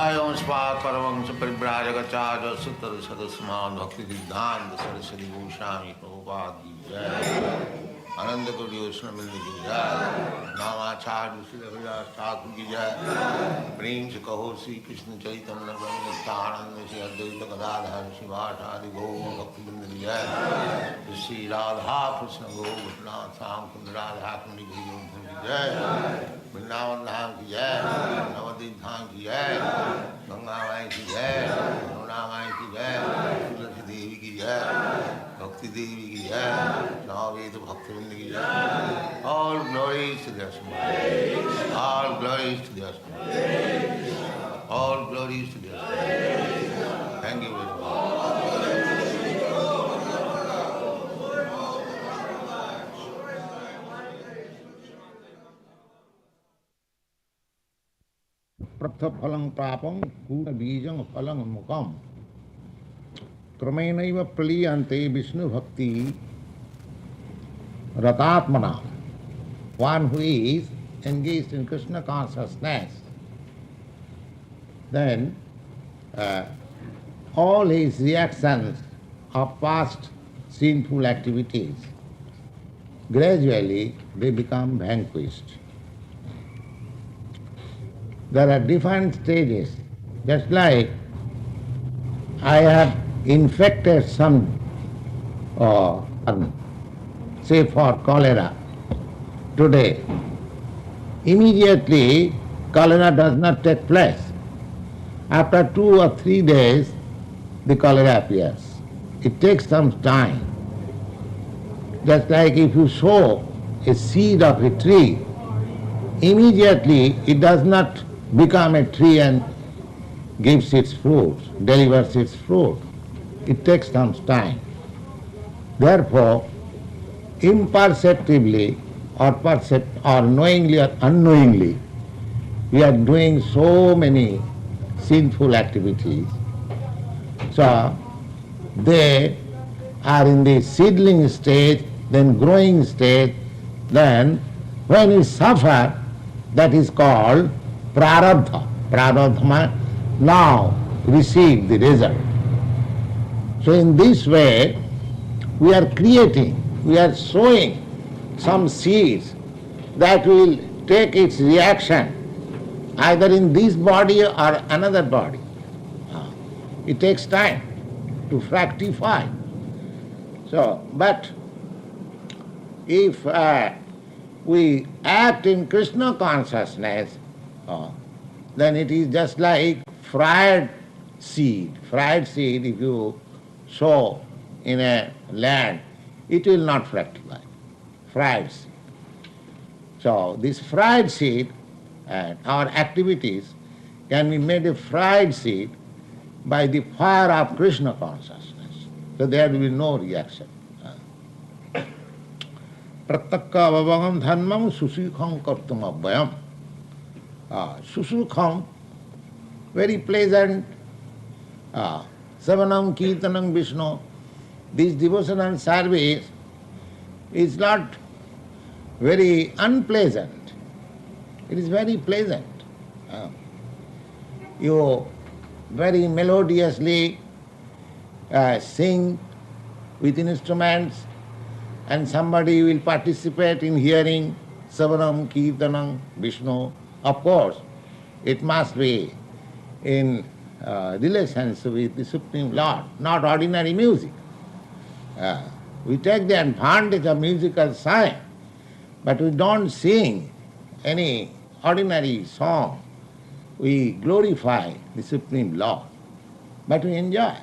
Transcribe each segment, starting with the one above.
𝗦𝗿𝗶𝗵𝗃𝗁 सदस्मान् भक्ति सिद्धांत सरस्वती गोस्वामी प्रभुपाद की जय। आनंद कोटि वैष्णव की जय। नामाचार्य श्री हरिदास ठाकुर की जय। प्रेम से कहो श्री कृष्ण चैतन्य प्रभु नित्यानंद श्री अद्वैत गदाधर शिवासादि गौर भक्तवृंद की जय। श्री राधा कृष्ण गोपिनाथ श्याम कुंद राधा कुंड की जय। वृंदावन धाम की जय। नवद्वीप धाम की जय। गंगा माई की जय। यमुना माई की जय। तुलसी देवी की जय। भक्ति देवी की जय। नववेद भक्तवृंद की जय। All glories to the Asma. All glories to the Asma. All glories to the Asma. Thank you very much. प्रथफलं प्रापं कूटबीजं फलं मुखम क्रमेणैव प्रलीयन्ते विष्णु भक्ति रतात्मना. One who is engaged in Krishna consciousness, then all his reactions of past sinful activities, gradually they become vanquished. There are different stages. Just like I have infected some, say for cholera today, immediately cholera does not take place. After 2 or 3 days, the cholera appears. It takes some time. Just like if you sow a seed of a tree, immediately it does not become a tree and gives its fruit, delivers its fruit. It takes some time. Therefore, imperceptibly or knowingly or unknowingly, we are doing so many sinful activities. So, they are in the seedling stage, then growing stage, then when we suffer, that is called prarabdha. Prarabdha now receive the result. So in this way, we are creating, we are sowing some seeds that will take its reaction either in this body or another body. It takes time to fructify. So, but if we act in Krishna consciousness, then it is just like fried seed. Fried seed, if you sow in a land, it will not fructify. Fried seed. So this fried seed, our activities can be made a fried seed by the fire of Krishna consciousness. So there will be no reaction. Pratakka avavagam dhanmam susukham kartumabhyam. Susukham, very pleasant. Savanam kirtanam Vishnu. This devotional service is not very unpleasant. It is very pleasant. You very melodiously sing with instruments, and somebody will participate in hearing Savanam Kirtanam Vishnu. Of course, it must be in relations with the Supreme Lord, not ordinary music. We take the advantage of musical sign, but we don't sing any ordinary song. We glorify the Supreme Lord, but we enjoy.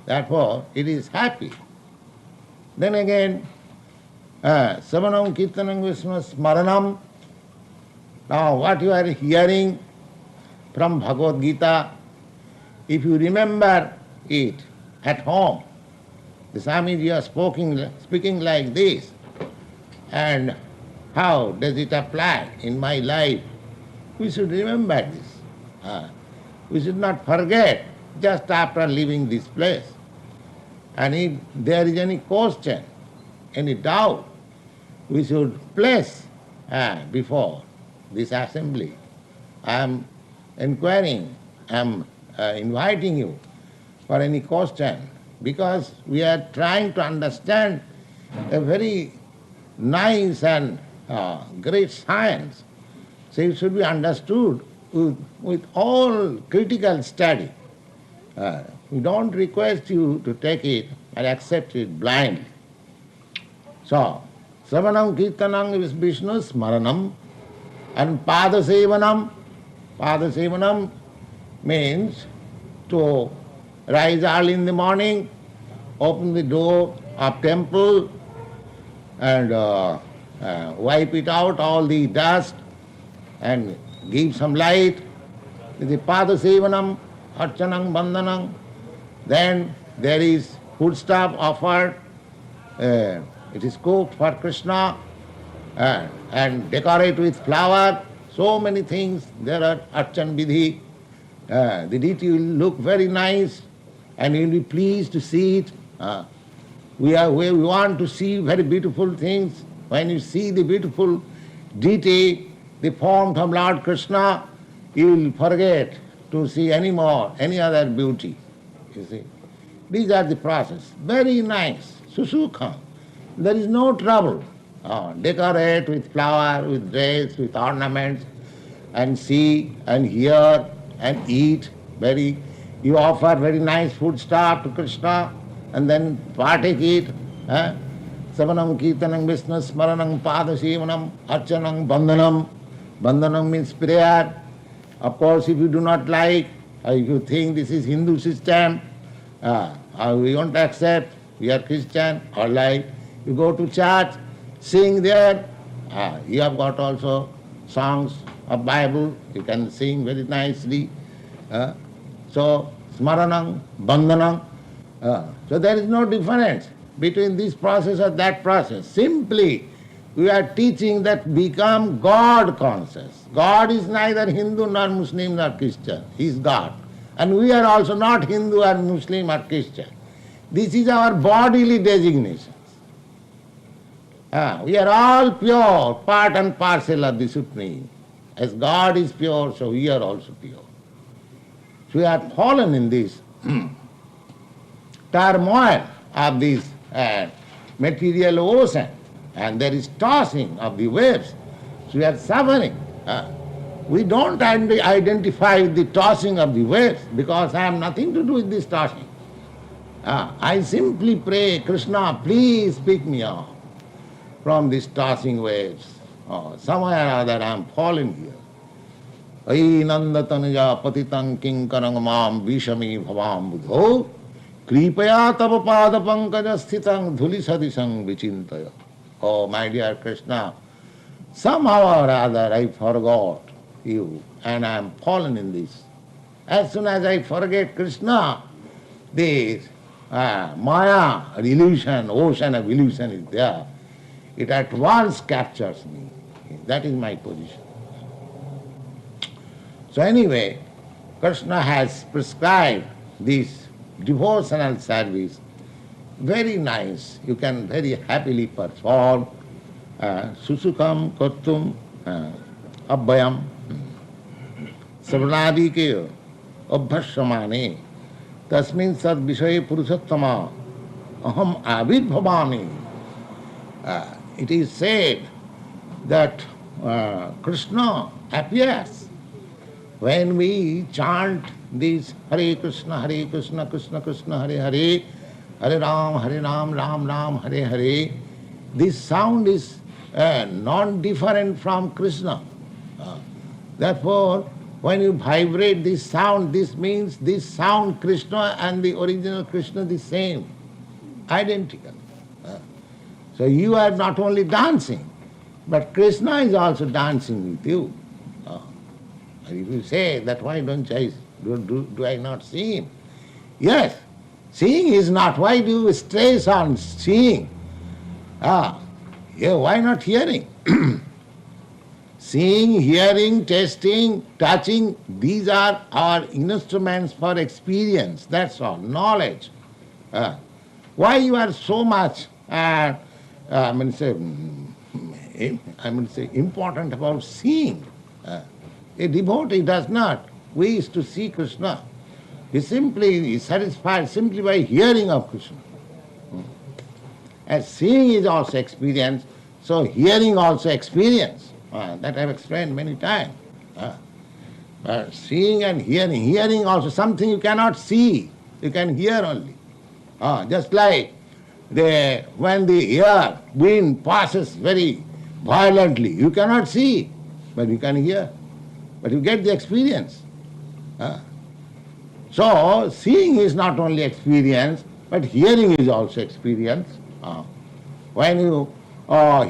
Therefore, it is happy. Then again, Savanam Kirtanam Vishnu Smaranam. Now what you are hearing from Bhagavad Gita, if you remember it at home, the Swamiji is speaking like this, and how does it apply in my life? We should remember this. We should not forget just after leaving this place. And if there is any question, any doubt, we should place before this assembly. I am inquiring am inviting you for any question, because we are trying to understand a very nice and great science. So it should be understood with all critical study. We don't request you to take it and accept it blindly. So, Sravanam Kirtanam is Vishnu Smaranam, and Pada Sevanam means to rise early in the morning, open the door of temple and wipe it out, all the dust, and give some light. The Pada Sevanam, Archanam, Bandhanam. Then there is foodstuff offered. It is cooked for Krishna and decorate with flower. So many things. There are Archan Vidhi. The deity will look very nice and you will be pleased to see it. We want to see very beautiful things. When you see the beautiful deity, the form from Lord Krishna, you will forget to see any other beauty. You see, these are the process. Very nice, susukham. There is no trouble. Decorate with flower, with dress, with ornaments, and see and hear and eat. You offer very nice foodstuff to Krishna, and then partake it. Savanam Kirtanam Vishnu Smaranam Pada Sevanam Archanam Bandhanam. Bandhanam means prayer. Of course, if you do not like, if you think this is Hindu system, we won't accept, we are Christian, all right. You go to church, sing there. You have got also songs of Bible, you can sing very nicely. So, Smaranam, Bandhanam. So there is no difference between this process or that process. Simply, we are teaching that become God conscious. God is neither Hindu nor Muslim nor Christian. He is God. And we are also not Hindu or Muslim or Christian. This is our bodily designations. We are all pure, part and parcel of the Supreme. As God is pure, so we are also pure. So we are fallen in this turmoil of this material ocean, and there is tossing of the waves. So we are suffering. We don't identify with the tossing of the waves because I have nothing to do with this tossing. I simply pray, Krishna, please pick me up from these tossing waves. Somewhere or other I am falling here. 𝗕𝗵𝗴𝗃 patitam 𝗕𝗵𝗴𝗃𝗁𝗵𝗃 𝗕𝗵𝗴𝗃𝗁𝗵𝗃 धूलिसदृशं विचिन्तय. Oh, my dear Krishna, somehow or other I forgot you and I am fallen in this. As soon as I forget Krishna, this Maya, illusion, ocean of illusion is there. It at once captures me. That is my position. So anyway, Krishna has prescribed this devotional service. Very nice. You can very happily perform. Susukam kartum abhayam savanadike abhashamane tasmin sad vishaye purushottama aham avirbhavami. It is said that Krishna appears when we chant this Hare Krishna, Krishna Krishna, Hare Hare, Hare Ram, Ram Ram, Hare Hare. This sound is non-different from Krishna. Therefore, when you vibrate this sound, this means this sound Krishna and the original Krishna the same, identical. So you are not only dancing, but Krishna is also dancing with you. If you say that why do I not see him? Yes, seeing is not. Why do you stress on seeing? Why not hearing? Seeing, hearing, tasting, touching, these are our instruments for experience. That's all, knowledge. Why you are so much important about seeing? A devotee does not wish to see Krishna. He is satisfied simply by hearing of Krishna. As seeing is also experience, so hearing also experience. That I have explained many times. Seeing and hearing also something you cannot see, you can hear only. Just like when the air, wind passes very violently, you cannot see, but you can hear. But you get the experience. So, seeing is not only experience, but hearing is also experience. When you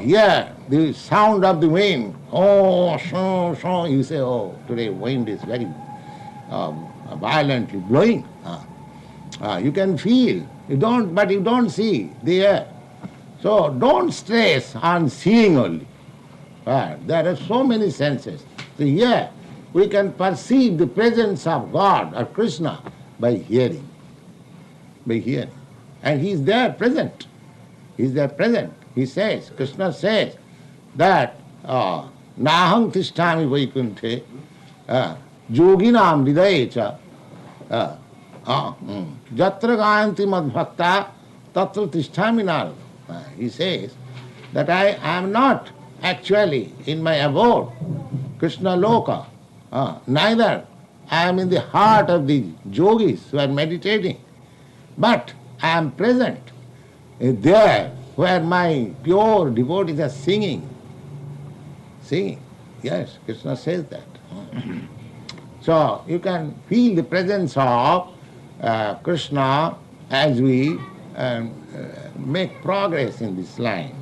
hear the sound of the wind, you say, oh, today wind is very violently blowing. You can feel, but you don't see the air. So don't stress on seeing only. There are so many senses. So here we can perceive the presence of God or Krishna by hearing. And He is there present. He is there present. He says, Krishna says that 𝗕𝗵𝗴𝗃𝗁𝗃 yoginam hridaye yatra gayanti madbhakta tatra tisthami narada. He says that I am not actually in my abode, Krishna Loka, neither I am in the heart of the yogis who are meditating, but I am present there where my pure devotees are singing. Yes, Krishna says that. So you can feel the presence of Krishna as we make progress in this line.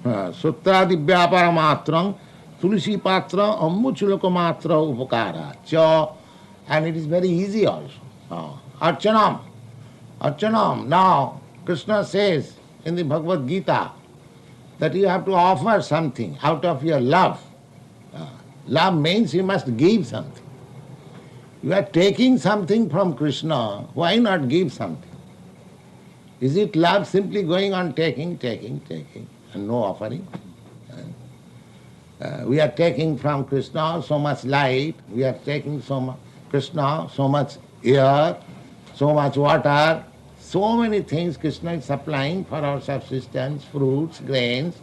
Sutradi vyaparamatrang tulsi patra 𝗕𝗵𝗴𝗃𝗁𝗃 upakara cha. And it is very easy also. Archanam. Now Krishna says in the Bhagavad Gita that you have to offer something out of your love. Love means you must give something. You are taking something from Krishna, why not give something? Is it love simply going on taking, and no offering? We are taking from Krishna so much light, we are taking from Krishna so much air, so much water, so many things Krishna is supplying for our subsistence, fruits, grains.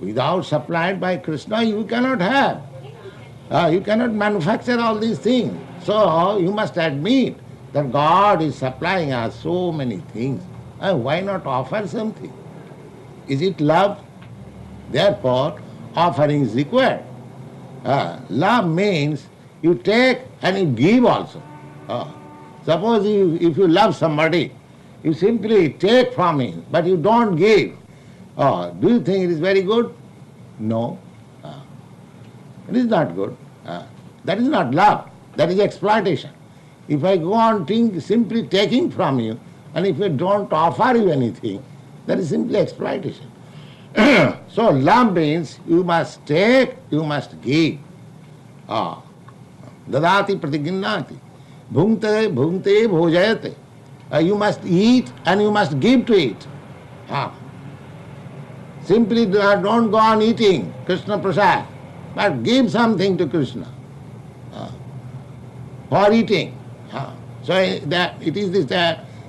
Without supplied by Krishna, you cannot have. You cannot manufacture all these things. So you must admit that God is supplying us so many things. Why not offer something? Is it love? Therefore, offering is required. Love means you take and you give also. Suppose if you love somebody, you simply take from him, but you don't give. Do you think it is very good? No. It is not good. That is not love. That is exploitation. If I go on simply taking from you, and if you don't offer you anything, that is simply exploitation. So love means you must take, you must give. Dadati pratiginnati. 𝗕𝗵𝗴𝗃𝗁𝗃. You must eat and you must give to it. Simply don't go on eating Krishna Prasad, but give something to Krishna for eating. So that it is this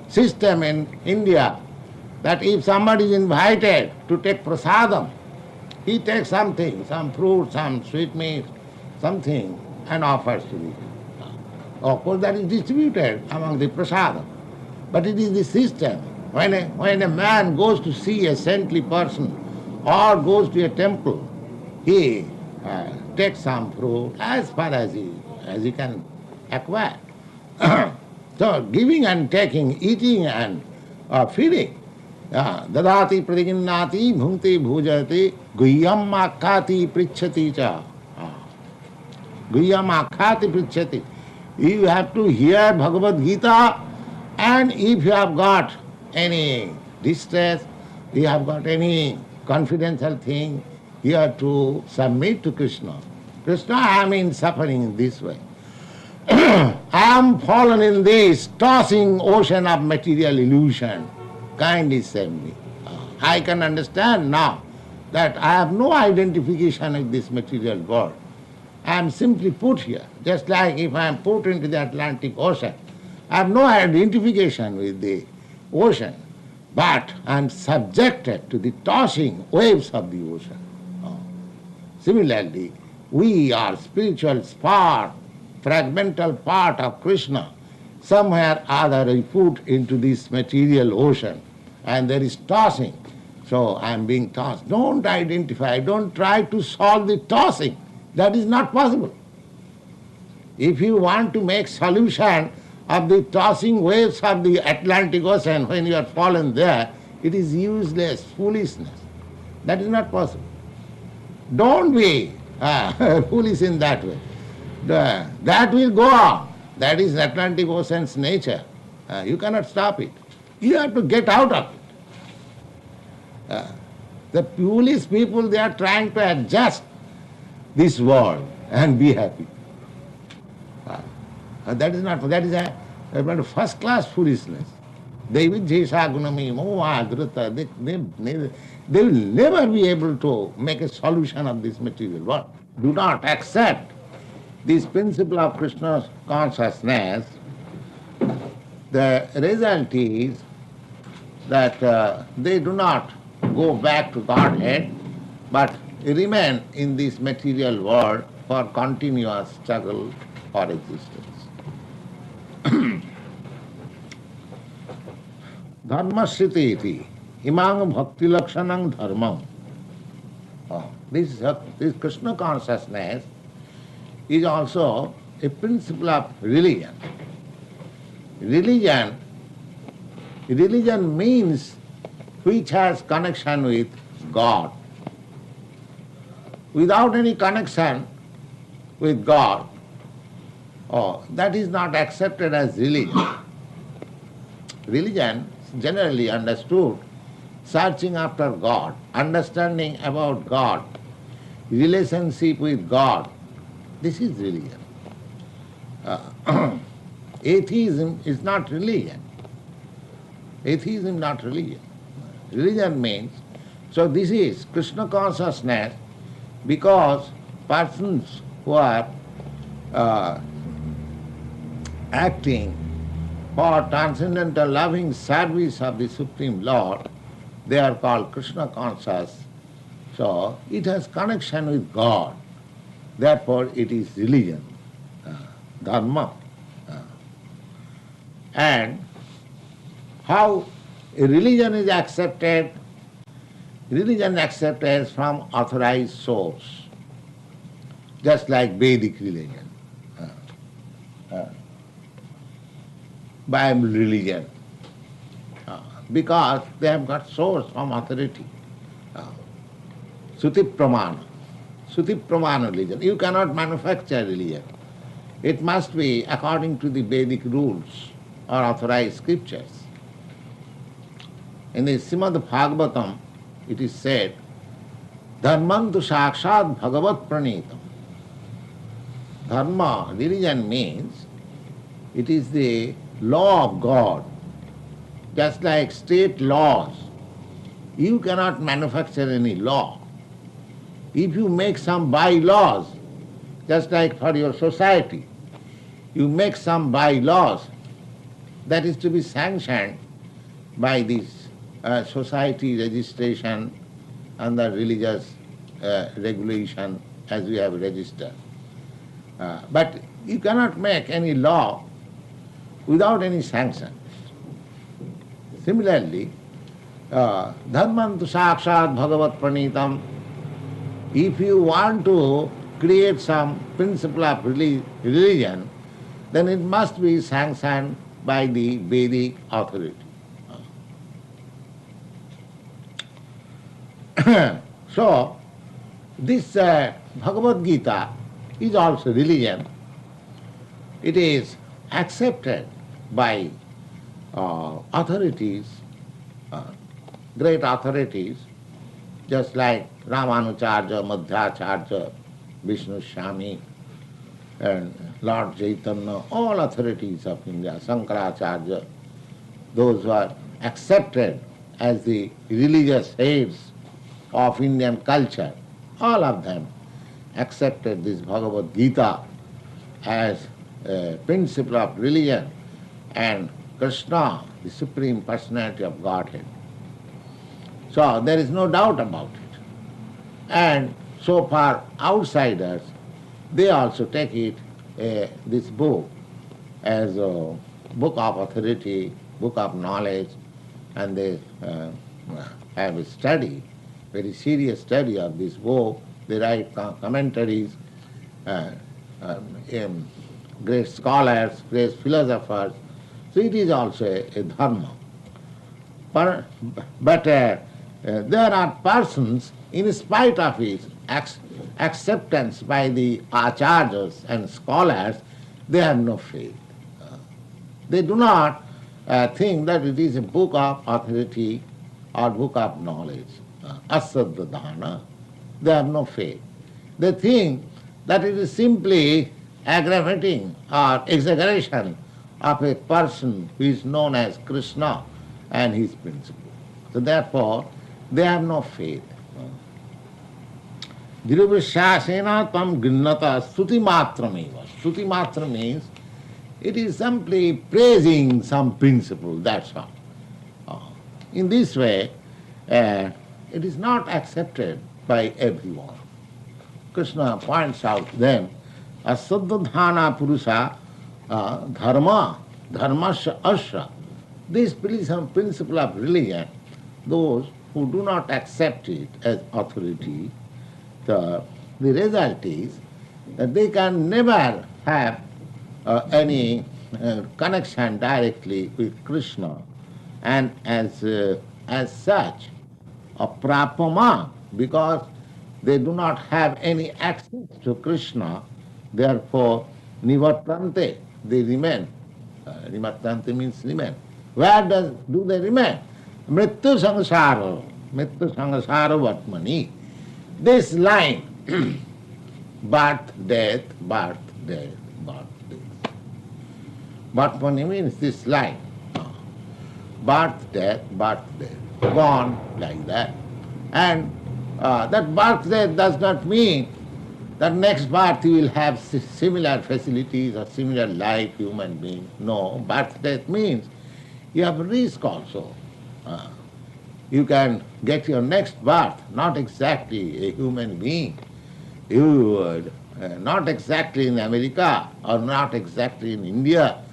system in India that if somebody is invited to take prasadam, he takes something, some fruit, some sweetmeat, something, and offers to me. Of course that is distributed among the prasadam. But it is the system. When a man goes to see a saintly person or goes to a temple, he takes some fruit as far as he can acquire. So giving and taking, eating and feeding. Dadati pratiginnati bhunti bhujati 𝗕𝗵𝗴𝗃𝗁𝗃 pritchati cha. 𝗕𝗵𝗴𝗃𝗁𝗃 pritchati. You have to hear Bhagavad Gita, and if you have got any distress, you have got any confidential thing, you have to submit to Krishna. Krishna, I am in suffering in this way. I am fallen in this tossing ocean of material illusion. Kindly save me. I can understand now that I have no identification with this material world. I am simply put here, just like if I am put into the Atlantic Ocean. I have no identification with the ocean, but I am subjected to the tossing waves of the ocean. Similarly, we are spiritual part, fragmental part of Krishna. Somewhere or other we put into this material ocean and there is tossing. So I am being tossed. Don't identify, don't try to solve the tossing. That is not possible. If you want to make solution of the tossing waves of the Atlantic Ocean when you are fallen there, it is useless, foolishness. That is not possible. Don't be foolish in that way. That will go on. That is Atlantic Ocean's nature. You cannot stop it. You have to get out of it. The foolish people, they are trying to adjust this world and be happy. That is a first-class foolishness. They will never be able to make a solution of this material world. Do not accept this principle of Krishna's consciousness. The result is that they do not go back to Godhead, but remain in this material world for continuous struggle for existence. Dharmasriti iti imang bhakti lakshanang dharmam. This Krishna consciousness is also a principle of religion. Religion means which has connection with God. Without any connection with God, that is not accepted as religion. Religion, generally understood, searching after God, understanding about God, relationship with God. This is religion. Atheism is not religion. Atheism is not religion. Religion means, so this is Krishna consciousness, because persons who are acting for transcendental loving service of the Supreme Lord, they are called Krishna conscious. So it has connection with God. Therefore it is religion, dharma. And how a religion is accepted? Religion accepted from authorized source, just like Vedic religion, Bible religion, because they have got source from authority. 𝗕𝗵𝗴𝗃 religion. You cannot manufacture religion. It must be according to the Vedic rules or authorized scriptures. In the Srimad Bhagavatam, it is said, Dharmam tu sakshat 𝗕𝗵𝗃𝗃. Dharma, religion means, it is the law of God. Just like state laws, you cannot manufacture any law. If you make some bylaws, just like for your society, you make some bylaws, that is to be sanctioned by this society registration and the religious regulation as we have registered. But you cannot make any law without any sanction. Similarly, dharmam tu sakshat 𝗕𝗵𝗃𝗃. If you want to create some principle of religion, then it must be sanctioned by the Vedic authority. So, this Bhagavad Gita is also religion. It is accepted by authorities, great authorities, just like Ramanujarya, Madhvacharya, Vishnu Swami, and Lord Chaitanya, all authorities of India, Shankaracharya, those who are accepted as the religious heads of Indian culture, all of them accepted this Bhagavad Gita as a principle of religion and Krishna, the Supreme Personality of Godhead. So there is no doubt about it. And so far outsiders, they also take it, this book, as a book of authority, book of knowledge, and they have a study, very serious study of this book. They write commentaries, great scholars, great philosophers. So it is also a dharma. But there are persons, in spite of his acceptance by the acharyas and scholars, they have no faith. They do not think that it is a book of authority or book of knowledge. Asaddhana. They have no faith. They think that it is simply aggravating or exaggeration of a person who is known as Krishna and his principle. So therefore, they have no faith. Dhiruvishasena tam grinnata stuti matrameva. Stuti matra means it is simply praising some principle, that's all. In this way, it is not accepted by everyone. Krishna points out then, asaddhana purusha dharma, dharmasya asya. This principle of religion, those who do not accept it as authority, the result is that they can never have any connection directly with Krishna, and as such, 𝗕𝗵𝗴, because they do not have any access to Krishna, therefore nivartante, they remain. Nivartante means remain. Where do they remain? Mrityu sangsara, mrityu sangsara vatmani. This line, birth, death, birth, death, birth, death. Vatmani means this line. Birth, death, gone like that. And that birth, death does not mean that next birth you will have similar facilities or similar life, human being. No, birth, death means you have risk also. You can get your next birth, not exactly a human being. You not exactly in America or not exactly in India.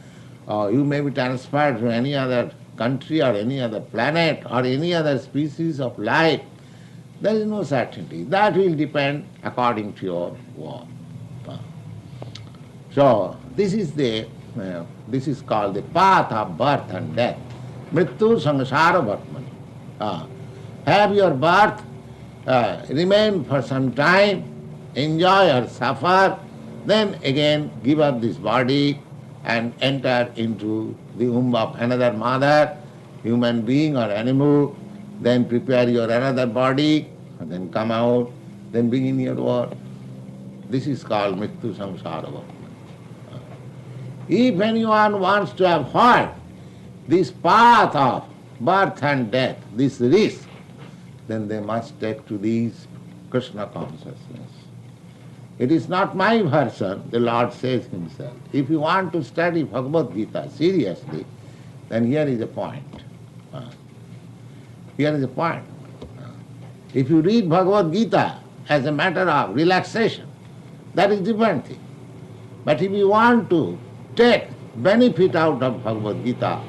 You may be transferred to any other country or any other planet or any other species of life. There is no certainty. That will depend according to your work. So this is called the path of birth and death. Mrityu sangsara vatmani. Have your birth, remain for some time, enjoy or suffer, then again give up this body and enter into the womb of another mother, human being or animal, then prepare your another body, and then come out, then begin your work. This is called mrityu sangsara vatmani. If anyone wants to avoid this path of birth and death, this risk, then they must take to these Krishna consciousness. It is not my version, the Lord says himself. If you want to study Bhagavad Gita seriously, then here is a point. Here is a point. If you read Bhagavad Gita as a matter of relaxation, that is different thing. But if you want to take benefit out of Bhagavad Gita,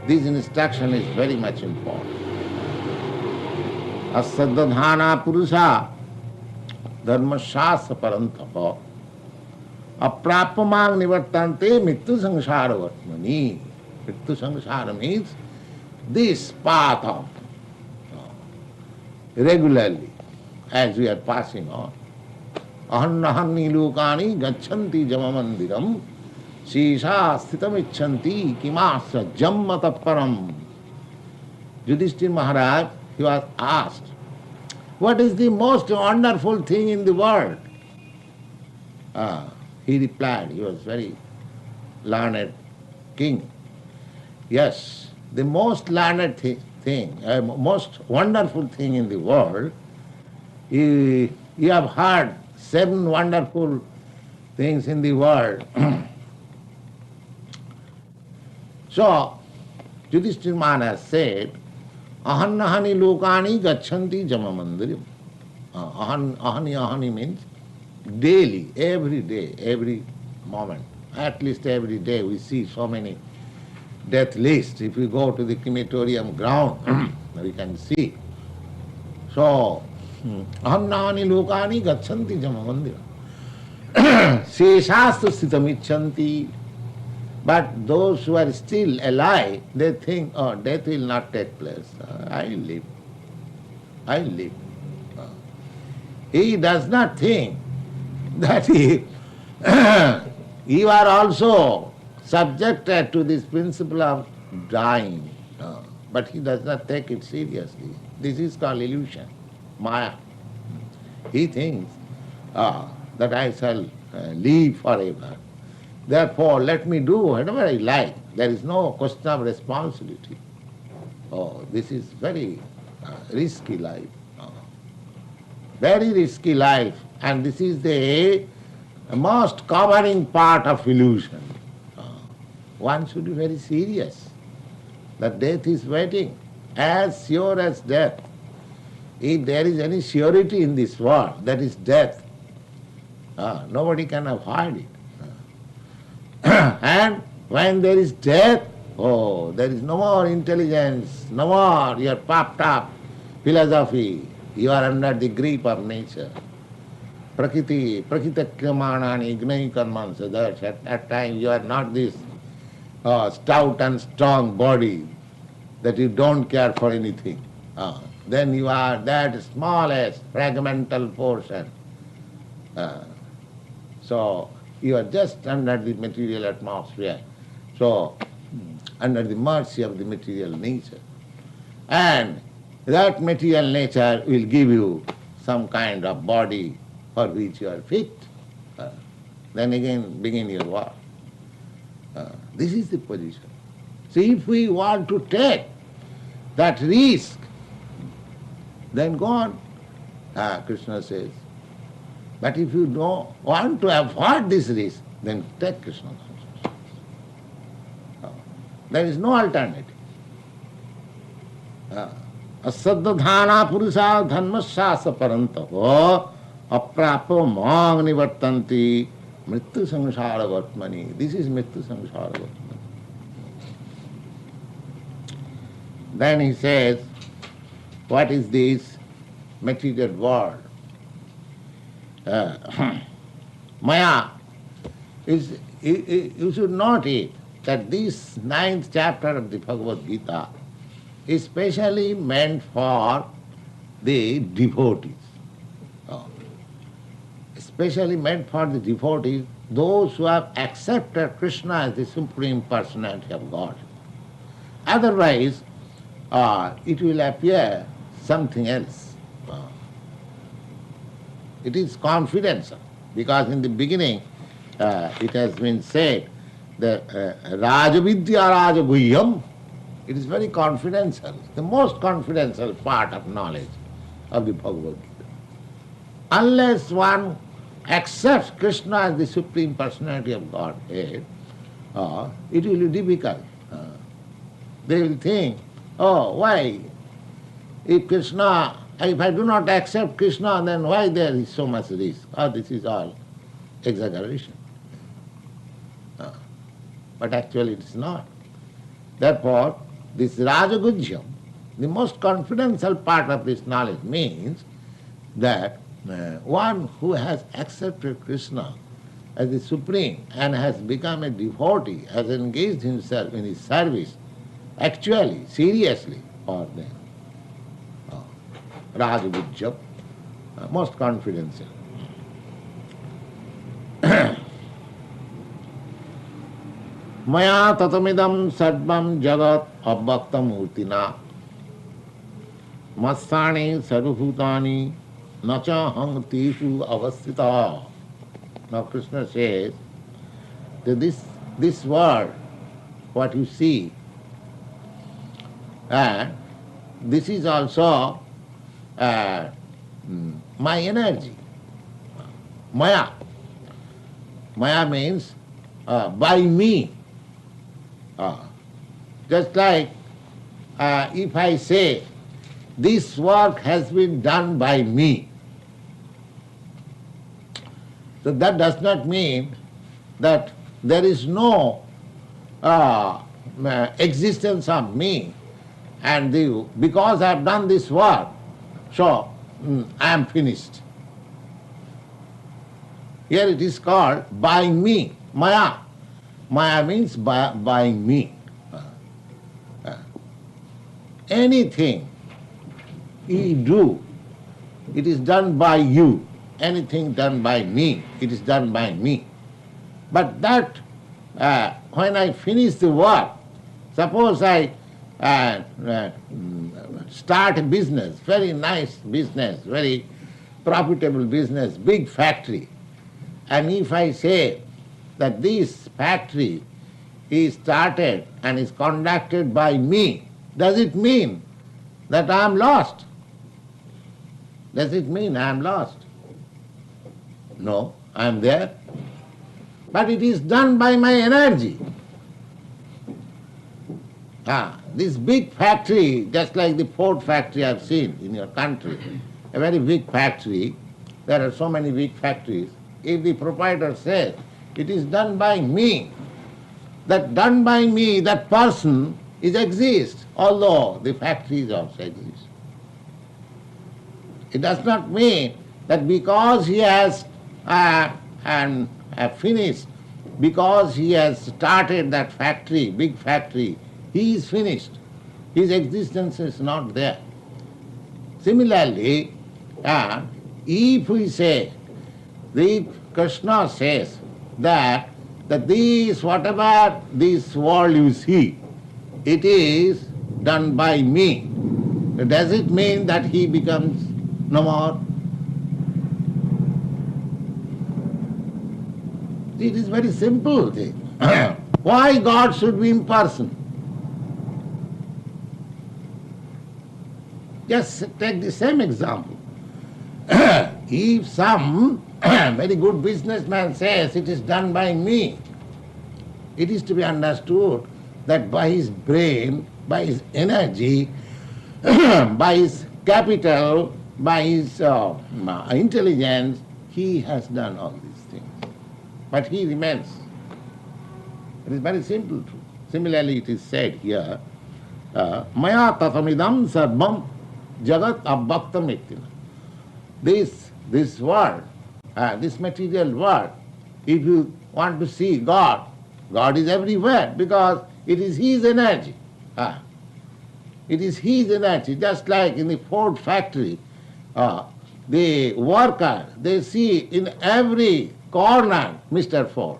this instruction is very much important. Asaddhana purusha dharmasya parantapa 𝗕𝗵𝗴 nivartante mrityu sangsara vatmani. Mrityu sangsara means this path of regularly, as we are passing on. Ahannahani lokani gacchanti jamamandiram shisha sthitamichanti 𝗕𝗵𝗴 𝗕𝗵𝗴. Yudhishthira Maharaj, he was asked, what is the most wonderful thing in the world? He replied, he was very learned king. Yes, the most learned thing, most wonderful thing in the world, you have heard 7 wonderful things in the world. So, Yudhishthira Maharaj said, ahani lokani gachanti jamamandirim. Ahani means daily, every day, every moment. At least every day we see so many death lists. If we go to the crematorium ground, we can see. So, ahani lokani gachanti jamamandirim. Seshastu sitamichanti. But those who are still alive, they think, oh, death will not take place. I will live. I will live. He does not think that you are also subjected to this principle of dying. But he does not take it seriously. This is called illusion, Maya. He thinks that I shall live forever. Therefore, let me do whatever I like. There is no question of responsibility. Oh, this is very risky life. Very risky life. And this is the most covering part of illusion. One should be very serious that death is waiting, as sure as death. If there is any surety in this world, that is death. Nobody can avoid it. And when there is death, oh, there is no more intelligence, no more your popped up philosophy. You are under the grip of nature. Prakritakyamanani gnaikarmansa. At that time you are not this stout and strong body that you don't care for anything. Then you are that smallest fragmental portion. So you are just under the material atmosphere, so under the mercy of the material nature. And that material nature will give you some kind of body for which you are fit. Then again begin your work. This is the position. So if we want to take that risk, then go on. Krishna says, but if you don't want to avoid this risk, then take Krishna consciousness. There is no alternative. Asaddhana purusha dharmasya parantaho aprapo mang nivartanti mrityu samsara vartmani. This is mrityu samsara vartmani. Then he says, what is this material world? Maya, you should note it, that this 9th chapter of the Bhagavad Gita is specially meant for the devotees. Especially meant for the devotees, those who have accepted Krishna as the Supreme Personality of God. Otherwise, it will appear something else. It is confidential, because in the beginning it has been said that Rajavidya Rajaguhyam, it is very confidential, the most confidential part of knowledge of the Bhagavad Gita. Unless one accepts Krishna as the Supreme Personality of Godhead, it will be difficult. They will think, oh, why? If I do not accept Krishna, then why there is so much risk? This is all exaggeration. But actually it is not. Therefore, this Rajagujyam, the most confidential part of this knowledge, means that one who has accepted Krishna as the Supreme and has become a devotee, has engaged himself in his service, actually, seriously, for them. Rajagujyam, most confidential. Maya tatamidam sarvam jagat avyaktam murtina matsani sarvabhutani nacha hang teshu avasthita. Now Krishna says that this world, what you see, this is also my energy. Maya. Maya means by me. Just like if I say, this work has been done by me. So that does not mean that there is no existence of me, and because I have done this work, so I am finished. Here it is called by me, Maya. Maya means by me. Anything you do, it is done by you. Anything done by me, it is done by me. But that, when I finish the work, suppose I start a business, very nice business, very profitable business, big factory, and if I say that this factory is started and is conducted by me, does it mean that I am lost? Does it mean I am lost? No, I am there. But it is done by my energy. This big factory, just like the Ford factory I have seen in your country, a very big factory, there are so many big factories. If the proprietor says, it is done by me, that done by me, that person exists, although the factories also exist. It does not mean that because he has finished, because he has started that factory, big factory, he is finished. His existence is not there. Similarly, if we say, if Krishna says that this, whatever this world you see, it is done by me, does it mean that he becomes no more? It is very simple thing. Why God should be impersonal? Just take the same example. If some very good businessman says it is done by me, it is to be understood that by his brain, by his energy, by his capital, by his intelligence, he has done all these things. But he remains. It is very simple truth. Similarly, it is said here, Maya tatamidam sarvam jagat 𝗕𝗵𝗃𝗃. This world, this material world, if you want to see God, God is everywhere because it is His energy. It is His energy. Just like in the Ford factory, the worker, they see in every corner Mr. Ford.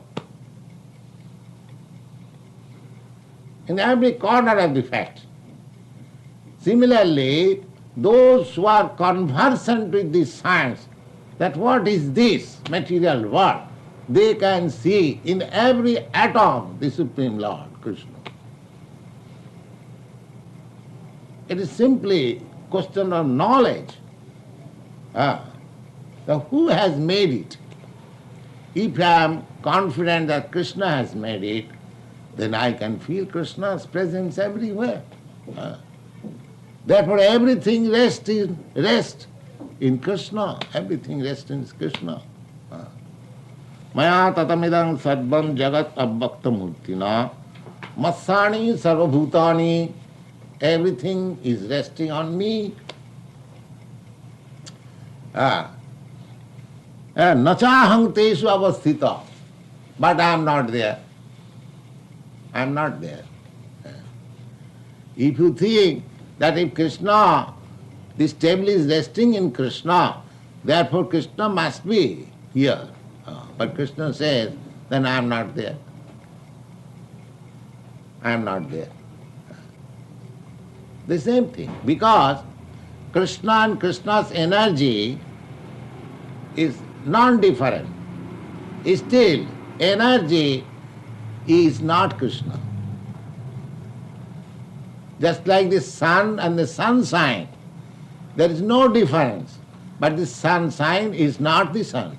In every corner of the factory. Similarly, those who are conversant with this science, that what is this material world, they can see in every atom the Supreme Lord, Krishna. It is simply question of knowledge. So who has made it? If I am confident that Krishna has made it, then I can feel Krishna's presence everywhere. Therefore everything rests in Krishna. Everything rests in Krishna. Maya tatamidam sarvam jagat 𝗕𝗵𝗃𝗃 massani sarvabhutani. Everything is resting on me. Nachahang teshu avasthita. But I am not there. I am not there. If you think that if Krishna, this table is resting in Krishna, therefore Krishna must be here. But Krishna says, then I am not there. I am not there. The same thing. Because Krishna and Krishna's energy is non-different. Still, energy is not Krishna. Just like the sun and the sunshine, there is no difference. But the sunshine is not the sun.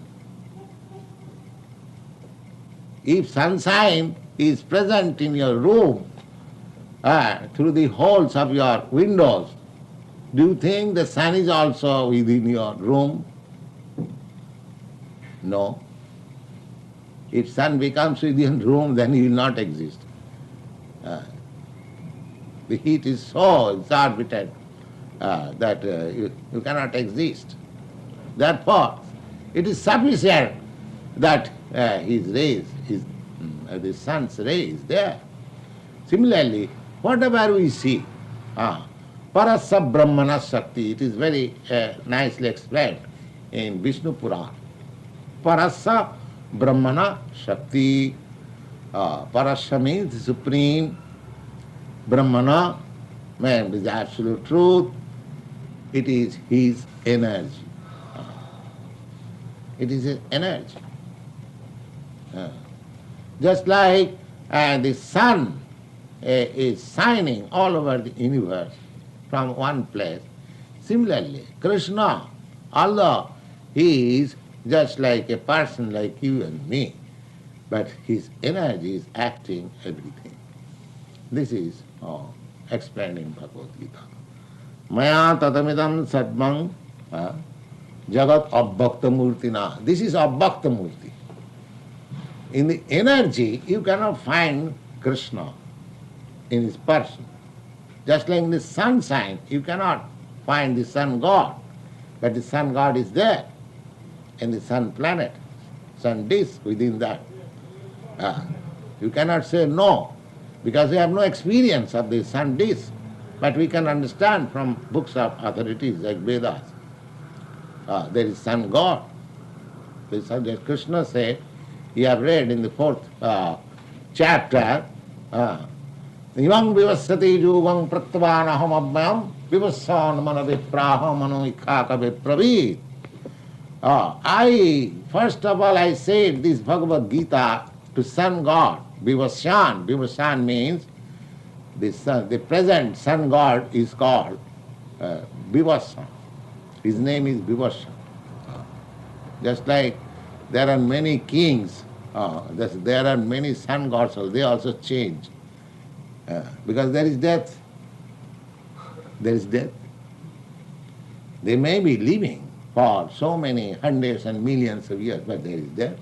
if sunshine is present in your room through the holes of your windows, do you think the sun is also within your room? No. If sun becomes within room, then he will not exist. The heat is so exorbitant that you cannot exist. Therefore, it is sufficient that his rays, the sun's rays there. Similarly, whatever we see, parasya brahmana shakti, it is very nicely explained in Vishnu Purana. Parasya brahmana shakti. Parasya means the supreme, brahmana means the absolute truth. It is his energy. It is his energy. Just like the sun is shining all over the universe from one place, similarly, Krishna, although he is just like a person like you and me, but his energy is acting everything. This is explained in Bhagavad Gita. Maya tatamidam sadmang jagat 𝗕𝗵𝗃𝗃. This is 𝗕𝗵𝗃𝗃. In the energy, you cannot find Krishna in his person. Just like in the sunshine, you cannot find the sun god, but the sun god is there in the sun planet, sun disk within that. You cannot say no, because we have no experience of the sun disk, but we can understand from books of authorities like Vedas. There is sun god. This is what Krishna said. You have read in the 4th chapter, 𝗕𝗵𝗴𝘃𝗁 juvang praktvanaham vivasan 𝗦𝗿𝗶𝗵 𝗕𝗵𝗵𝗃𝗁. First of all, I said this Bhagavad Gita to sun god, Vivasan. Vivasan means the present sun god is called Vivasan. His name is Vivasan. Just like there are many kings, there are many sun gods, they also change. Because there is death. There is death. They may be living for so many hundreds and millions of years, but there is death.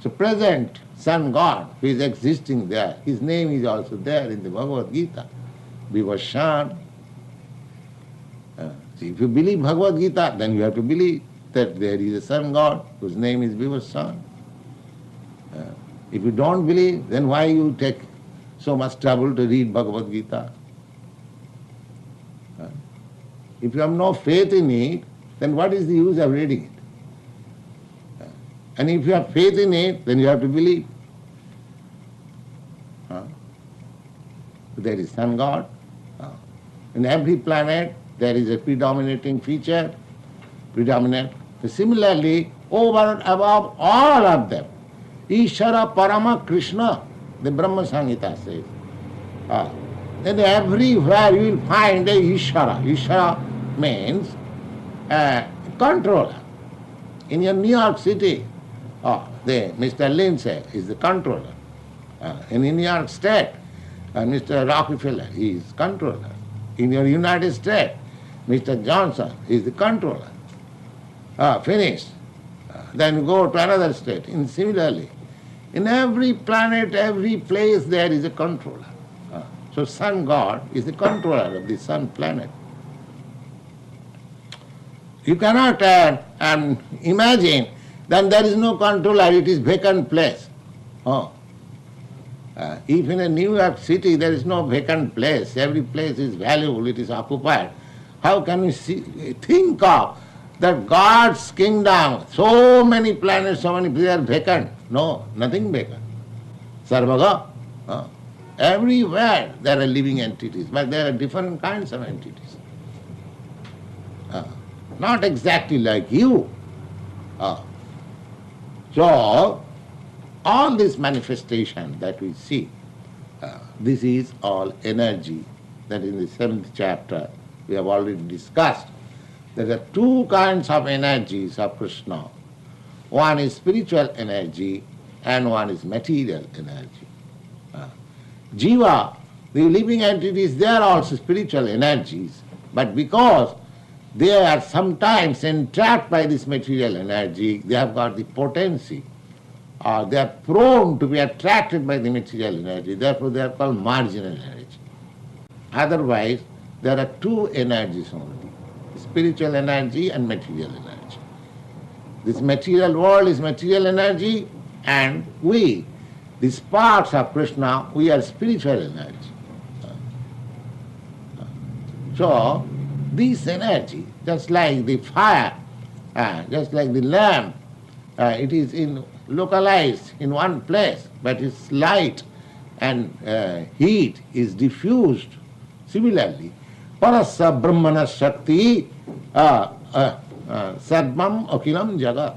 So present sun god who is existing there, his name is also there in the Bhagavad Gita, Vivasan. So if you believe Bhagavad Gita, then you have to believe that there is a sun god whose name is Vivasan. If you don't believe, then why you take so much trouble to read Bhagavad Gita? If you have no faith in it, then what is the use of reading it? And if you have faith in it, then you have to believe. There is sun god. In every planet there is a predominating feature, predominant. Similarly, over and above all of them, Ishara Parama Krishna, the Brahma Samhita says. Then everywhere you will find a Ishara. Ishara means controller. In your New York City, Mr. Lindsay is the controller. In New York State, Mr. Rockefeller, he is controller. In your United States, Mr. Johnson is the controller. Finished. Then go to another state. And similarly, in every planet, every place, there is a controller. So sun god is the controller of the sun planet. You cannot imagine that there is no controller, it is vacant place. If in a New York City there is no vacant place, every place is valuable, it is occupied, how can we think of that God's kingdom, so many planets, so many places are vacant? No, nothing vacant. Sarvaga. Everywhere there are living entities, but there are different kinds of entities. Not exactly like you. So, all this manifestation that we see, this is all energy that in the 7th chapter we have already discussed. There are two kinds of energies of Krishna. One is spiritual energy, and one is material energy. Jiva, the living entities, they are also spiritual energies, but because they are sometimes entrapped by this material energy, they have got the potency, they are prone to be attracted by the material energy, therefore they are called marginal energy. Otherwise, there are two energies only, spiritual energy and material energy. This material world is material energy, and we, the sparks of Krishna, we are spiritual energy. So, this energy, just like the fire, just like the lamp, it is localized in one place, but its light and heat is diffused. Similarly, parasya brahmana shakti sarvam akilam jagat.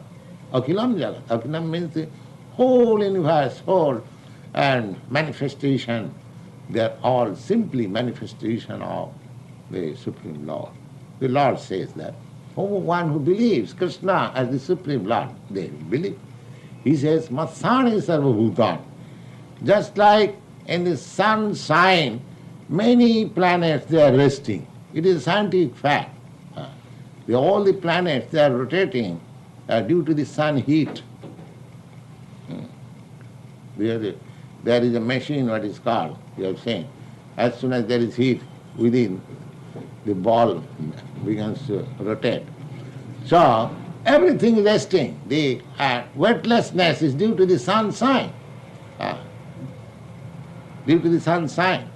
Akilam jagat. Akilam means the whole universe, whole and manifestation. They are all simply manifestation of the Supreme Lord. The Lord says that one who believes Krishna as the Supreme Lord, they will believe. He says, Matsani sarva bhutan. Just like in the sunshine, many planets they are resting. It is a scientific fact. All the planets they are rotating due to the sun heat. There is a machine, what is called, you have seen. As soon as there is heat within, the ball begins to rotate. So everything is resting. The weightlessness is due to the sunshine. Due to the sunshine.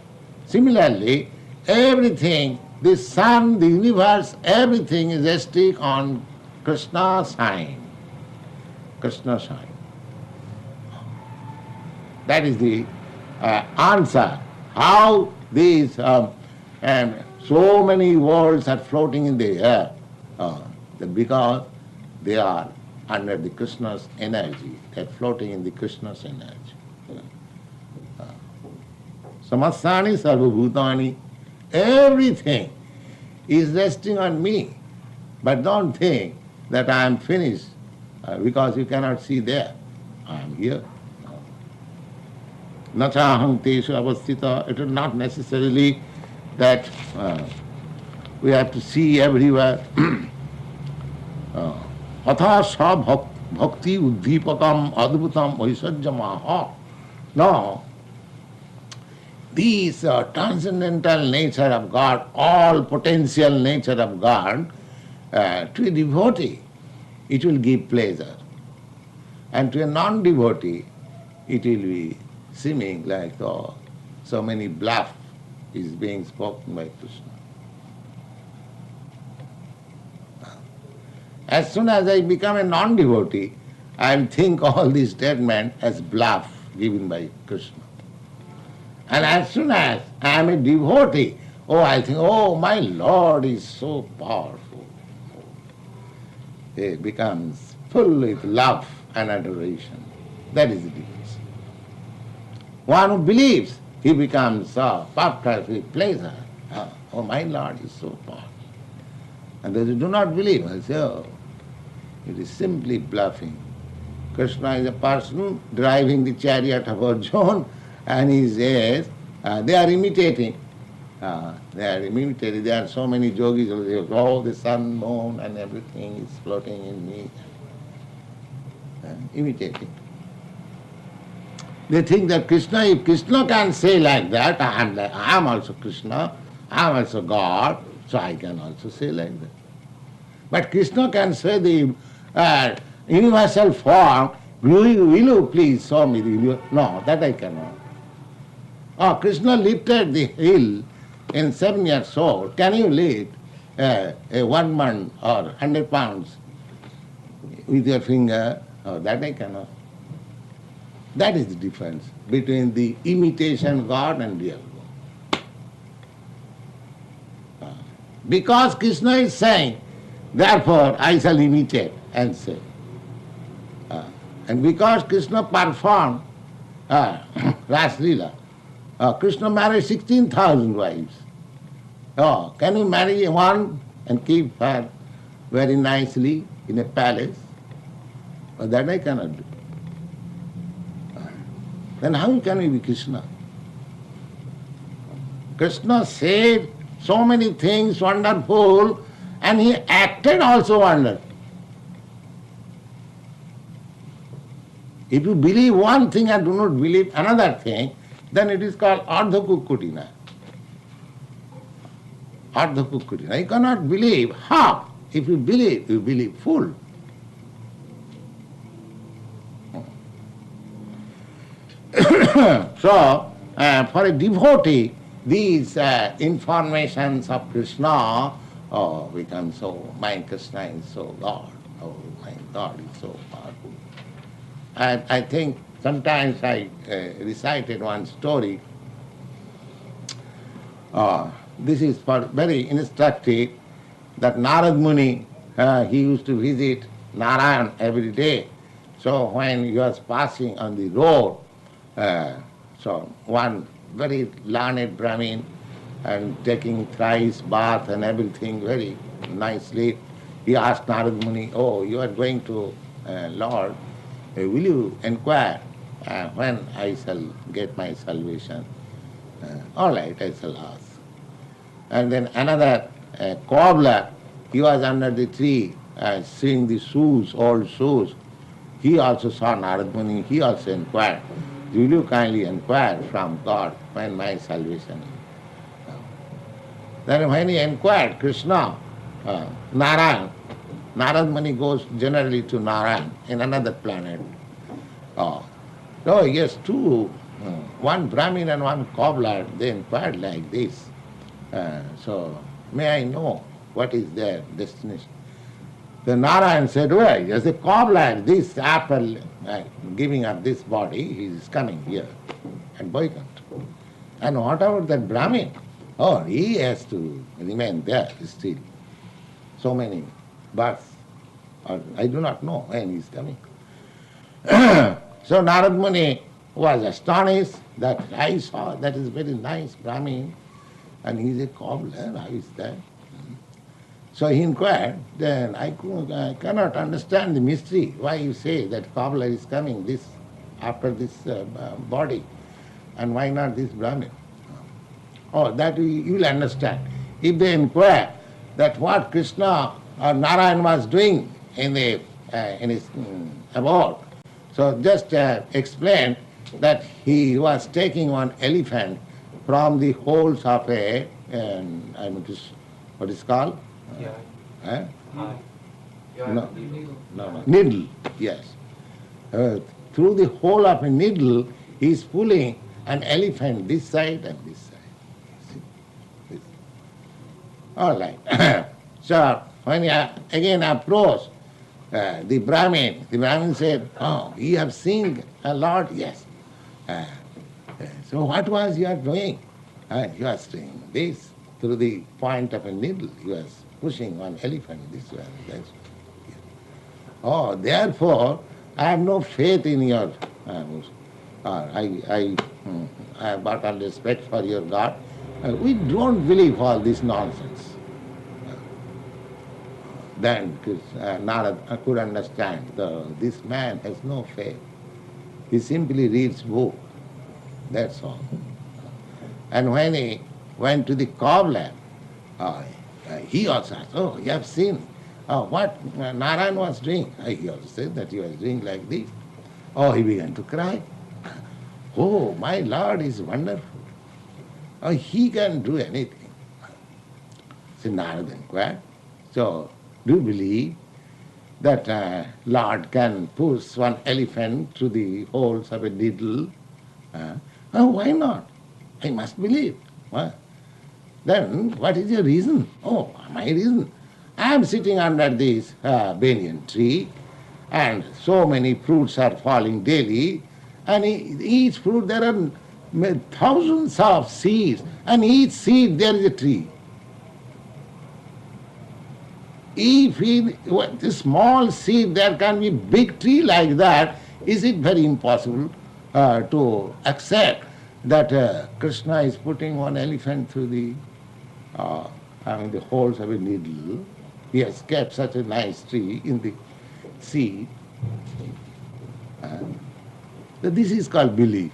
Similarly, everything, the sun, the universe, everything is resting on Krishna's sign. Krishna's sign. That is the answer. How these so many worlds are floating in the air, because they are under the Krishna's energy. They are floating in the Krishna's energy. Samasani sarva bhutani, everything is resting on me. But don't think that I am finished because you cannot see there. I am here. Nachaham teshu avasthita. It is not necessarily that we have to see everywhere. Atha sa bhakti 𝗕𝗵𝗃𝗃 𝗦𝗿𝗶𝗃𝗺. No. These transcendental nature of God, all potential nature of God, to a devotee, it will give pleasure. And to a non-devotee, it will be seeming like so many bluff is being spoken by Krishna. As soon as I become a non-devotee, I think all these statements as bluff given by Krishna. And as soon as I am a devotee, I think, my Lord is so powerful. It becomes full with love and adoration. That is the difference. One who believes, he becomes puffed with pleasure. My Lord is so powerful. And those who do not believe, will say, it is simply bluffing. Krishna is a person driving the chariot of Arjuna, and he says, they are imitating. There are so many yogis who say, the sun, moon, and everything is floating in me. Imitating. They think that Krishna, if Krishna can say like that, I am also Krishna, I am also God, so I can also say like that. But Krishna can say the universal form, will you please show me the universe? No, that I cannot. Krishna lifted the hill in 7 years old. Can you lift a 1 month or 100 pounds with your finger? That I cannot. That is the difference between the imitation God and real God. Because Krishna is saying, therefore I shall imitate and say. And because Krishna performed Ras Leela, Krishna married 16,000 wives. Can you marry one and keep her very nicely in a palace? That I cannot do. then how can we be Krishna? Krishna said so many things wonderful, and he acted also wonderful. If you believe one thing and do not believe another thing, then it is called 𝗕𝗵𝗃𝗁. 𝗕𝗵𝗃𝗁. You cannot believe half. If you believe full. So, for a devotee, these informations of Krishna become so, my Krishna is so God, oh my God is so powerful. And I think sometimes I recited one story. This is for very instructive, that Narad Muni, he used to visit Narayan every day. So when he was passing on the road, so one very learned Brahmin and taking thrice bath and everything very nicely, he asked Narad Muni, oh, you are going to Lord, will you inquire when I shall get my salvation? All right, I shall ask. And then another cobbler, he was under the tree seeing the shoes, old shoes. He also saw Narad Muni, he also inquired, will you kindly inquire from God when my salvation is? Then when he inquired Krishna, Narayan, Narad Muni goes generally to Narayan in another planet. So yes, two, one Brahmin and one cobbler, they inquired like this. So may I know what is their destination? Then Narayan said, well, as a cobbler, this apple giving up this body, he is coming here at Vaikuntha. And what about that Brahmin? Oh, he has to remain there still. So many births. I do not know when he is coming. So Narad Muni was astonished that I saw that is very nice Brahmin, and he is a cobbler, how is that? So he inquired, then I cannot understand the mystery, why you say that cobbler is coming after this body, and why not this Brahmin? Oh, that you will understand. If they inquire that what Krishna or Narayan was doing in his abode, so just explain that he was taking one elephant from the holes of what is called? Needle, yes. Through the hole of a needle, he is pulling an elephant this side and this side. See? This. All right. So when he again approached the Brahmin said, oh, you have seen a lot? Yes. So what was you are doing? You are doing this through the point of a needle. You are pushing one elephant this way. That way. Oh, therefore, I have no faith in your. I have got all respect for your God. We don't believe all this nonsense. Then Narad could understand this man has no faith. He simply reads book. That's all. And when he went to the cobbler, he also asked, oh, you have seen what Narayan was doing. He also said that he was doing like this. Oh, he began to cry. Oh, my Lord is wonderful. Oh, he can do anything. So Narad inquired, so do you believe that Lord can push one elephant through the holes of a needle? Oh, why not? I must believe. Then what is your reason? Oh, my reason. I am sitting under this banyan tree, and so many fruits are falling daily, and each fruit there are thousands of seeds, and each seed there is a tree. If in a small seed there can be big tree like that, is it very impossible to accept that Krishna is putting one elephant through the holes of a needle? He has kept such a nice tree in the seed. This is called belief.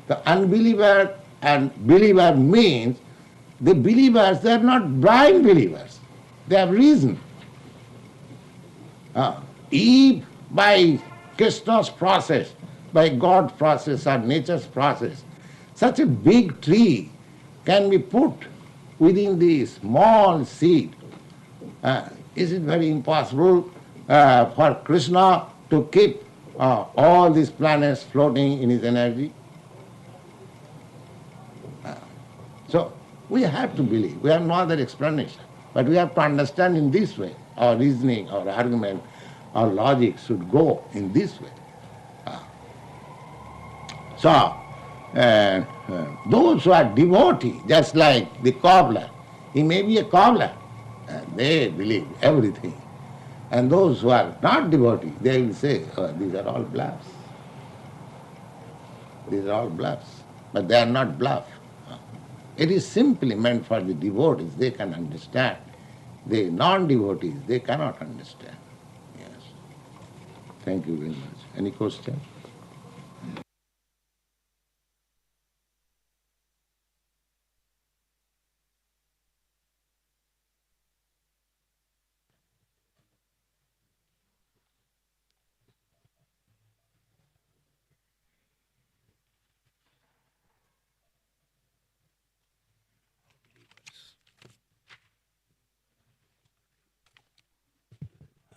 The unbeliever and believer means the believers, they are not blind believers. They have reason. If by Krishna's process, by God's process or nature's process, such a big tree can be put within the small seed, is it very impossible for Krishna to keep all these planets floating in his energy? So we have to believe. We have no other explanation. But we have to understand in this way. Our reasoning, our argument, our logic should go in this way. So those who are devotees, just like the cobbler, he may be a cobbler, they believe everything. And those who are not devotees, they will say, oh, these are all bluffs. These are all bluffs. But they are not bluffs. It is simply meant for the devotees, they can understand. The non-devotees, they cannot understand. Yes. Thank you very much. Any question?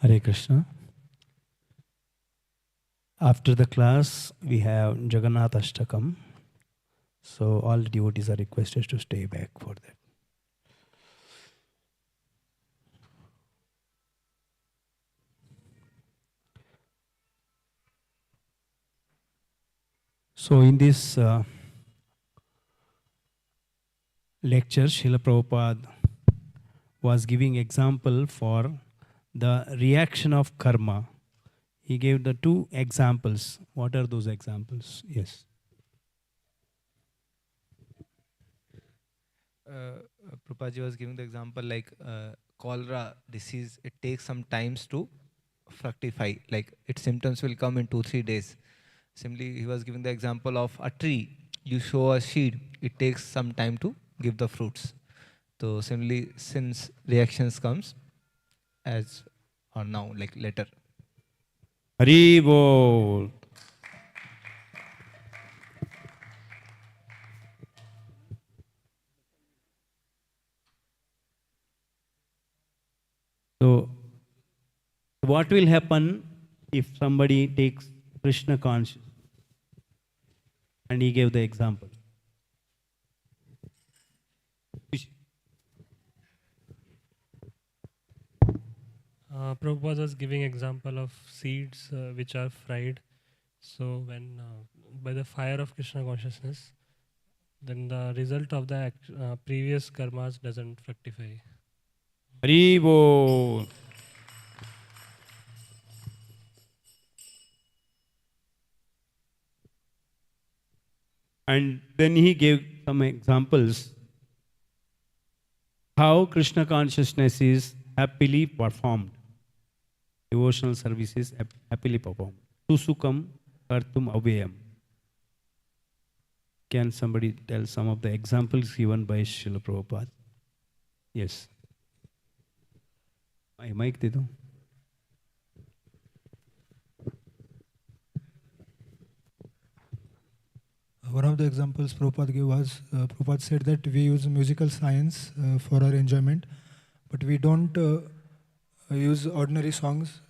Hare Krishna. After the class, we have Jagannath Ashtakam. So all the devotees are requested to stay back for that. So in this lecture, Srila Prabhupada was giving example for the reaction of karma. He gave the two examples. What are those examples? Yes. Prabhupada was giving the example like cholera disease, it takes some times to fructify. Like its symptoms will come in 2-3 days. Similarly, he was giving the example of a tree. You show a seed, it takes some time to give the fruits. So similarly, since reactions comes as or now, like later. Hare So, what will happen if somebody takes Krishna consciousness? And he gave the example. Prabhupada was giving example of seeds which are fried. So when by the fire of Krishna consciousness, then the result of the previous karmas doesn't fructify. Hare And then he gave some examples how Krishna consciousness is happily performed. Devotional services happily performed. Susukam kartum avayam. Can somebody tell some of the examples given by Srila Prabhupada? Yes. Mic de do. One of the examples Prabhupada gave was, Prabhupada said that we use musical science for our enjoyment, but we don't use ordinary songs.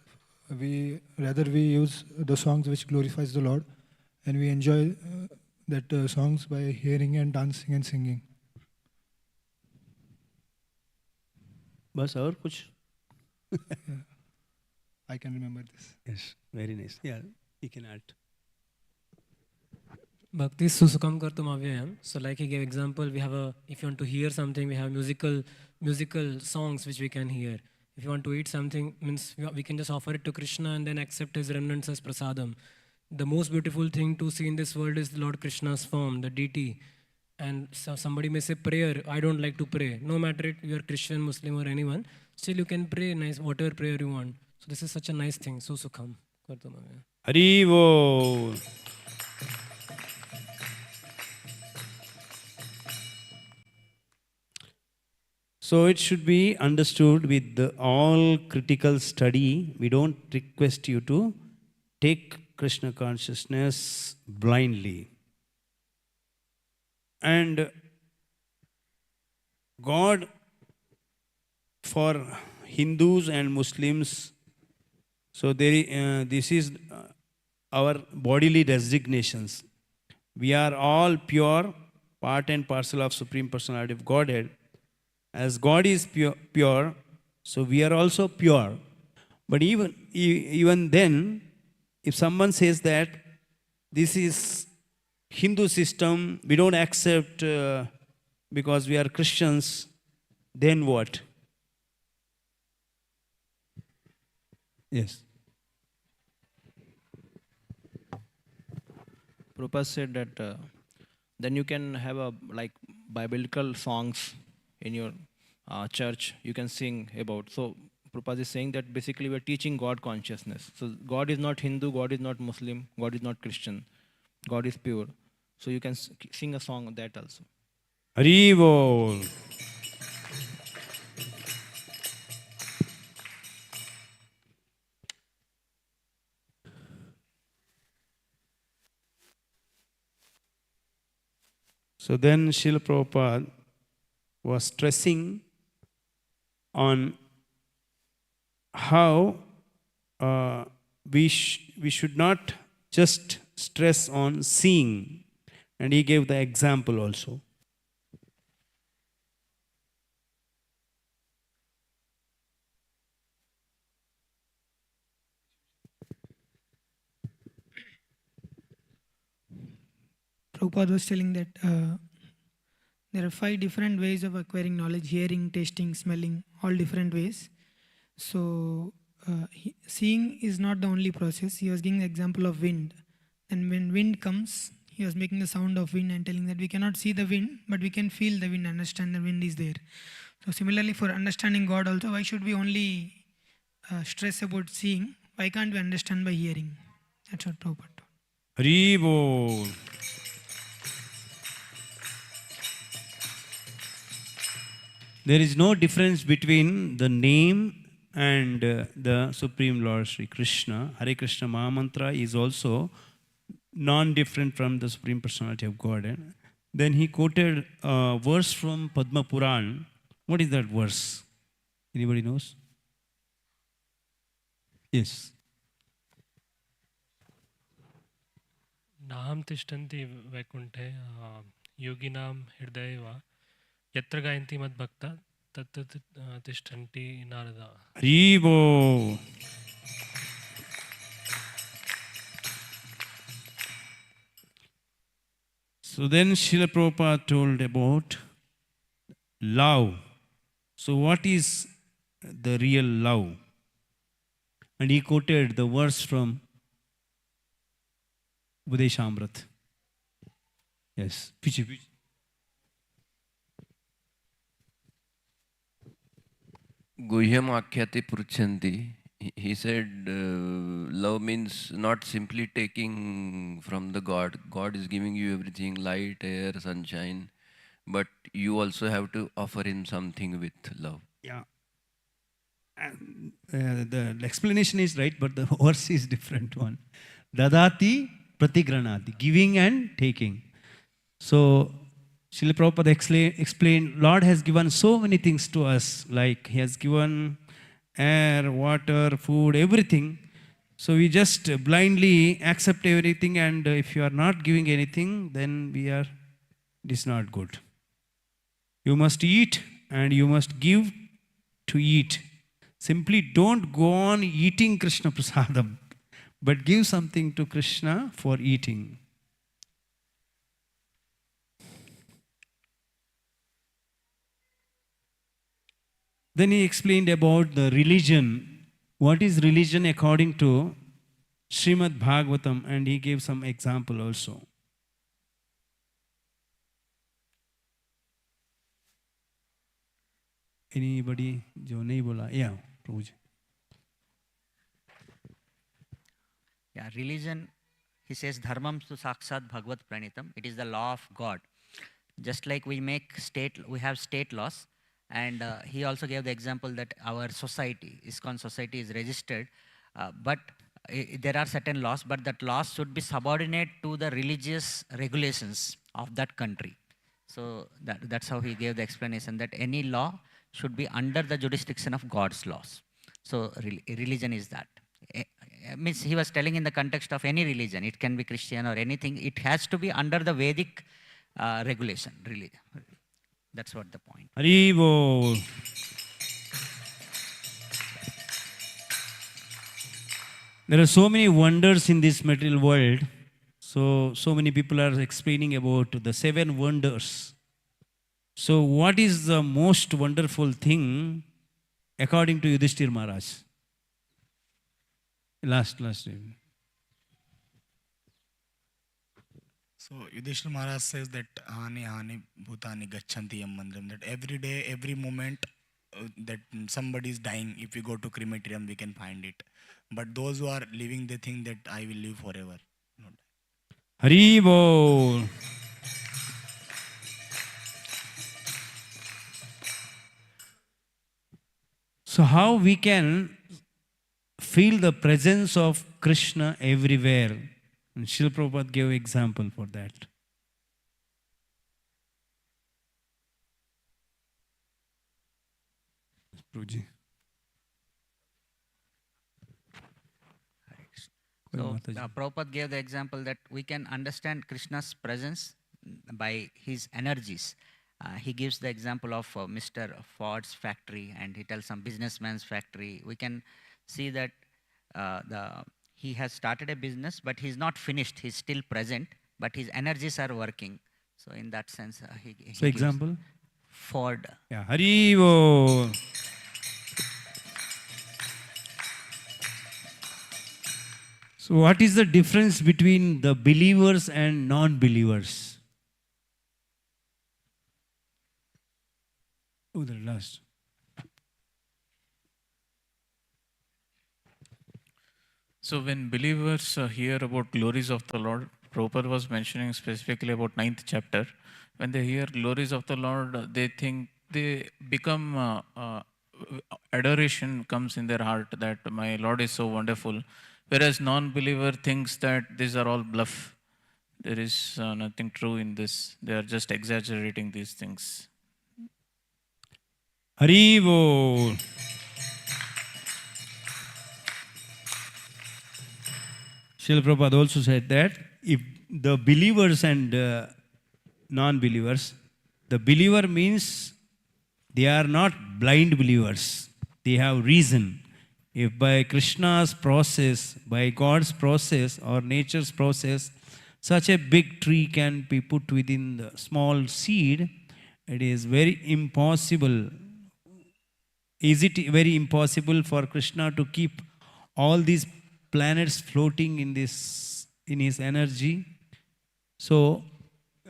Rather we use the songs which glorifies the Lord, and we enjoy that songs by hearing and dancing and singing. बस और कुछ? Yeah. I can remember this. Yes, very nice. Yeah, you can add. Bhakti susukam kartum avyayam. So like he gave example, we have if you want to hear something, we have musical songs which we can hear. If you want to eat something, means we can just offer it to Krishna and then accept his remnants as prasadam. The most beautiful thing to see in this world is Lord Krishna's form, the deity. And so somebody may say prayer, I don't like to pray. No matter if you are Christian, Muslim or anyone, still you can pray nice, whatever prayer you want. So this is such a nice thing, susukham kartum avyayam. Hare So it should be understood with all critical study. We don't request you to take Krishna consciousness blindly. And God, for Hindus and Muslims, so this is our bodily designations. We are all pure, part and parcel of Supreme Personality of Godhead. As God is pure, so we are also pure. But even then, if someone says that this is Hindu system, we don't accept because we are Christians, then what? Yes. Prabhupada said that then you can have like biblical songs in your church, you can sing about. So Prabhupada is saying that basically we are teaching God consciousness. So God is not Hindu, God is not Muslim, God is not Christian, God is pure. So you can sing a song on that also. Hare Bol. So then Srila Prabhupada was stressing on how we should not just stress on seeing, and he gave the example also. Prabhupada was telling that there are 5 different ways of acquiring knowledge: hearing, tasting, smelling, all different ways. So seeing is not the only process. He was giving the example of wind. And when wind comes, he was making the sound of wind and telling that we cannot see the wind, but we can feel the wind, understand the wind is there. So similarly, for understanding God also, why should we only stress about seeing? Why can't we understand by hearing? That's what Prabhupada told. Hare Bol. There is no difference between the name and the Supreme Lord Sri Krishna. Hare Krishna Mahamantra is also non-different from the Supreme Personality of Godhead. Then he quoted a verse from Padma Puran. What is that verse? Anybody knows? Yes. Naham tishtanti vaikunte yoginam hridayeva yatra gayanti mad bhakta tat tishtanti narada. Hare Bol. So then Srila Prabhupada told about love. So what is the real love? And he quoted the verse from 𝗕𝗵𝗴𝗃. Yes. Pichi. 𝗕𝗵𝗃𝗃 पृच्छन्ति. He said love means not simply taking from the God. God is giving you everything, light, air, sunshine, but you also have to offer him something with love. Yeah. And, the explanation is right, but the verse is different one. Dadati pratigranati, giving and taking. So Srila Prabhupada explained, Lord has given so many things to us, like he has given air, water, food, everything. So we just blindly accept everything, and if you are not giving anything, then it is not good. You must eat and you must give to eat. Simply don't go on eating Krishna Prasadam, but give something to Krishna for eating. Then he explained about the religion. What is religion according to 𝗕𝗵𝗴𝗃, and he gave some example also. Anybody जो नहीं बोला? Yeah, Prabhuji. Yeah, religion, he says, dharmam tu sakshat bhagavad pranitam. It is the law of God. Just like we have state laws, And he also gave the example that our society, ISKCON society, is registered, but there are certain laws, but that laws should be subordinate to the religious regulations of that country. So that's how he gave the explanation, that any law should be under the jurisdiction of God's laws. So religion is that. Means he was telling in the context of any religion, it can be Christian or anything, it has to be under the Vedic regulation, really. That's what the point. Hare. There are so many wonders in this material world. So many people are explaining about the 7 wonders. So what is the most wonderful thing according to Yudhishthira Maharaj? Last. So Yudhishthira Maharaj says that Hani Bhutani Gacchanti Yam Mandiram, that every day, every moment that somebody is dying, if we go to crematorium, we can find it. But those who are living, they think that I will live forever. Hare Bol. So how we can feel the presence of Krishna everywhere? And Srila Prabhupada gave example for that. Prabhuji. So Prabhupada gave the example that we can understand Krishna's presence by his energies. He gives the example of Mr. Ford's factory, and he tells some businessman's factory. We can see that he has started a business, but he's not finished. He's still present, but his energies are working. So in that sense, he so example? Ford. Yeah, Hare Bol. So what is the difference between the believers and non-believers? Oh, the last. So when believers hear about glories of the Lord, Prabhupada was mentioning specifically about 9th chapter. When they hear glories of the Lord, they think they become, adoration comes in their heart that my Lord is so wonderful. Whereas non-believer thinks that these are all bluff. There is nothing true in this. They are just exaggerating these things. Hare Bol. Srila Prabhupada also said that if the believers and non-believers, the believer means they are not blind believers. They have reason. If by Krishna's process, by God's process or nature's process, such a big tree can be put within the small seed, it is very impossible. Is it very impossible for Krishna to keep all these planets floating in his energy? So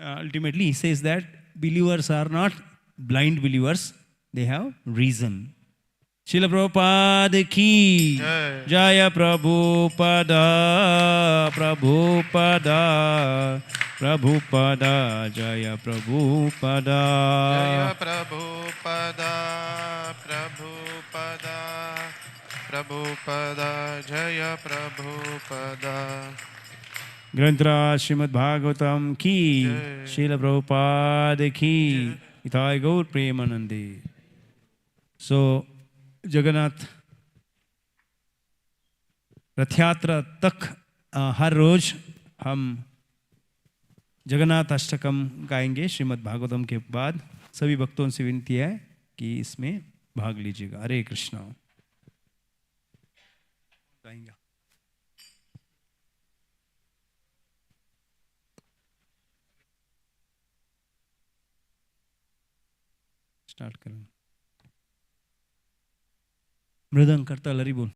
ultimately he says that believers are not blind believers, they have reason. Srila Prabhupada ki Jaya Prabhupada Prabhupada Prabhupada Jaya Prabhupada Jaya Prabhupada Prabhupada Prabhupada Jaya Prabhupada. Granthra Srimad Bhagavatam ki Srila Prabhupada ki 𝗕𝗵𝗄𝗃। So Jagannath रथ यात्रा तक हर रोज हम जगन्नाथ अष्टकम गाएंगे श्रीमद् भागवतम के बाद। सभी भक्तों से विनती है कि इसमें भाग लीजिएगा। हरे कृष्णा। गाएंगे स्टार्ट करें। मृदंग करता लरी बोल।